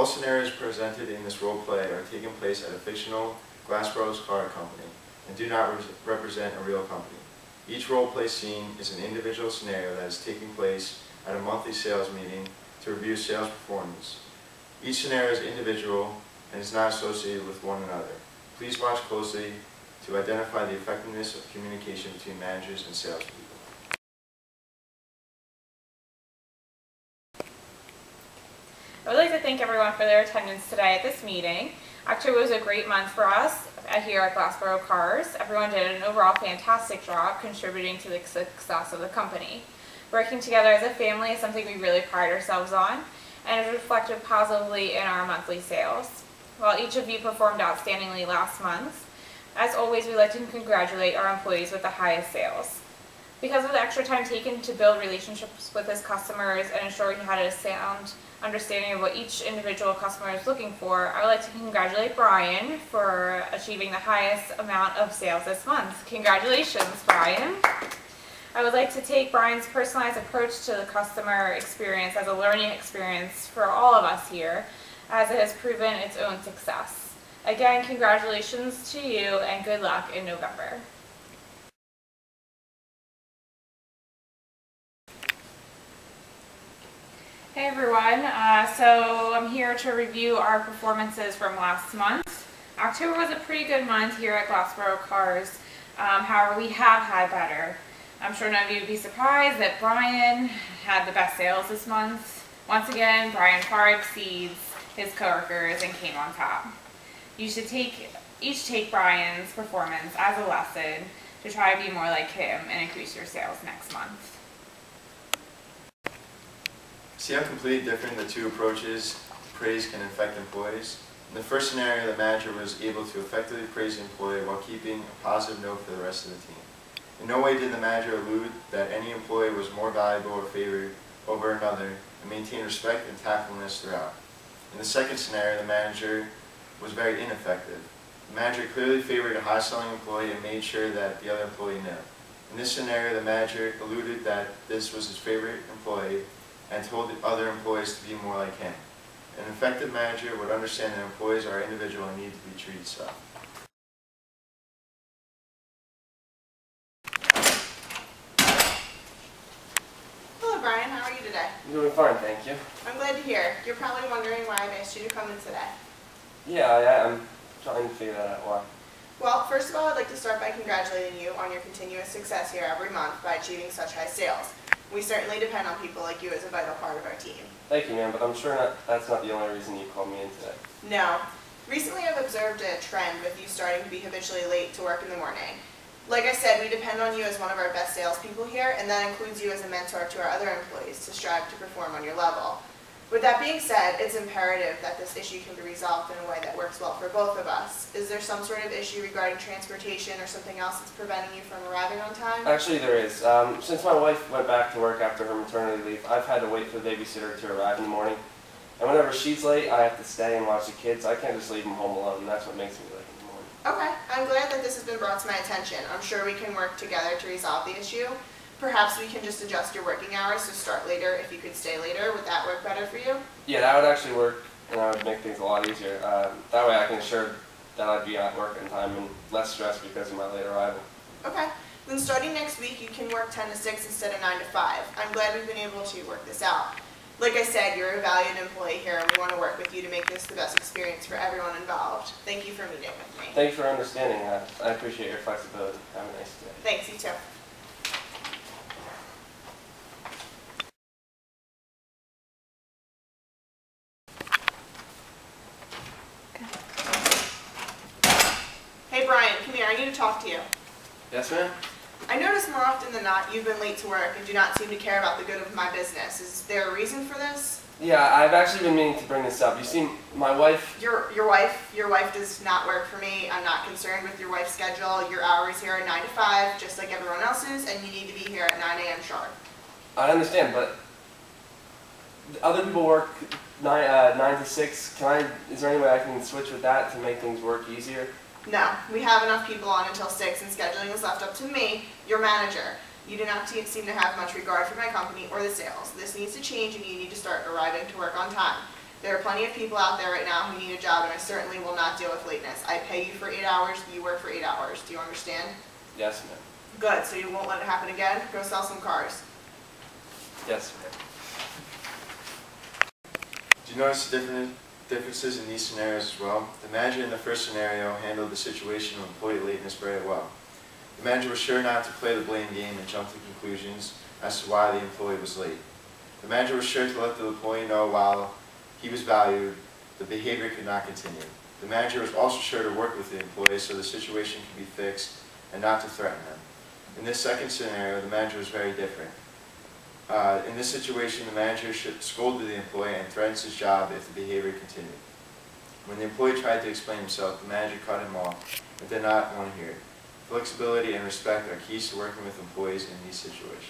All scenarios presented in this role play are taking place at a fictional Glassboro car company and do not represent a real company. Each role play scene is an individual scenario that is taking place at a monthly sales meeting to review sales performance. Each scenario is individual and is not associated with one another. Please watch closely to identify the effectiveness of communication between managers and salespeople. I would like to thank everyone for their attendance today at this meeting. October was a great month for us here at Glassboro Cars. Everyone did an overall fantastic job contributing to the success of the company. Working together as a family is something we really pride ourselves on, and is reflected positively in our monthly sales. While each of you performed outstandingly last month, as always, we'd like to congratulate our employees with the highest sales. Because of the extra time taken to build relationships with his customers and ensure he had a sound understanding of what each individual customer is looking for, I would like to congratulate Brian for achieving the highest amount of sales this month. Congratulations, Brian. I would like to take Brian's personalized approach to the customer experience as a learning experience for all of us here, as it has proven its own success. Again, congratulations to you and good luck in November. Hey everyone, so I'm here to review our performances from last month. October was a pretty good month here at Glassboro Cars. However, we have had better. I'm sure none of you would be surprised that Brian had the best sales this month. Once again, Brian far exceeds his coworkers and came on top. You should each take Brian's performance as a lesson to try to be more like him and increase your sales next month. See how completely different the two approaches to praise can affect employees? In the first scenario, the manager was able to effectively praise the employee while keeping a positive note for the rest of the team. In no way did the manager allude that any employee was more valuable or favored over another, and maintained respect and tactfulness throughout. In the second scenario, the manager was very ineffective. The manager clearly favored a high-selling employee and made sure that the other employee knew. In this scenario, the manager alluded that this was his favorite employee and told the other employees to be more like him. An effective manager would understand that employees are individual and need to be treated so. Hello Brian, how are you today? I'm doing fine, thank you. I'm glad to hear. You're probably wondering why I've asked you to come in today. Yeah, I'm trying to figure that out. Why? Well, first of all, I'd like to start by congratulating you on your continuous success here every month by achieving such high sales. We certainly depend on people like you as a vital part of our team. Thank you, ma'am, but I'm sure that's not the only reason you called me in today. No. Recently I've observed a trend with you starting to be habitually late to work in the morning. Like I said, we depend on you as one of our best salespeople here, and that includes you as a mentor to our other employees to strive to perform on your level. With that being said, it's imperative that this issue can be resolved in a way that works well for both of us. Is there some sort of issue regarding transportation or something else that's preventing you from arriving on time? Actually, there is. Since my wife went back to work after her maternity leave, I've had to wait for the babysitter to arrive in the morning. And whenever she's late, I have to stay and watch the kids. I can't just leave them home alone, and that's what makes me late in the morning. Okay, I'm glad that this has been brought to my attention. I'm sure we can work together to resolve the issue. Perhaps we can just adjust your working hours to start later if you could stay later. Would that work better for you? Yeah, that would actually work, and that would make things a lot easier. That way I can ensure that I'd be at work in time and less stressed because of my late arrival. Okay, then starting next week you can work 10 to 6 instead of 9 to 5. I'm glad we've been able to work this out. Like I said, you're a valued employee here, and we want to work with you to make this the best experience for everyone involved. Thank you for meeting with me. Thank you for understanding that. I appreciate your flexibility. Have a nice day. Thanks, you too. Hey Brian, come here, I need to talk to you. Yes, ma'am? I notice more often than not you've been late to work and do not seem to care about the good of my business. Is there a reason for this? Yeah, I've actually been meaning to bring this up. You see, my wife... Your wife does not work for me. I'm not concerned with your wife's schedule. Your hours here are 9 to 5, just like everyone else's, and you need to be here at 9 a.m. sharp. I understand, but other people work 9 to 6. Is there any way I can switch with that to make things work easier? No, we have enough people on until 6, and scheduling is left up to me, your manager. You do not seem to have much regard for my company or the sales. This needs to change, and you need to start arriving to work on time. There are plenty of people out there right now who need a job, and I certainly will not deal with lateness. I pay you for 8 hours, you work for 8 hours. Do you understand? Yes, ma'am. Good, so you won't let it happen again? Go sell some cars. Yes, ma'am. Do you notice the differences in these scenarios as well? The manager in the first scenario handled the situation of employee lateness very well. The manager was sure not to play the blame game and jump to conclusions as to why the employee was late. The manager was sure to let the employee know while he was valued, the behavior could not continue. The manager was also sure to work with the employee so the situation could be fixed and not to threaten them. In this second scenario, the manager was very different. In this situation, the manager scolded the employee and threatens his job if the behavior continued. When the employee tried to explain himself, the manager cut him off and did not want to hear it. Flexibility and respect are keys to working with employees in these situations.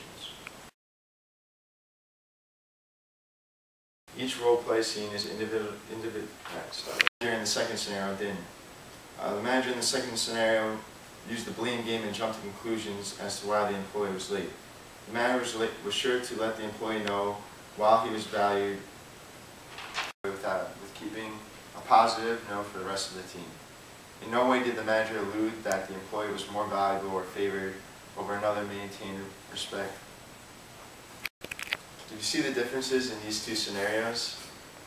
Each role play scene is individual. In the second scenario, didn't. The manager in the second scenario used the blame game and jumped to conclusions as to why the employee was late. The manager was sure to let the employee know while he was valued with keeping a positive note for the rest of the team. In no way did the manager allude that the employee was more valuable or favored over another, maintained respect. Do you see the differences in these two scenarios?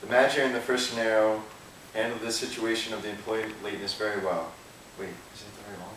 The manager in the first scenario handled the situation of the employee lateness very well. Wait, is it the right one?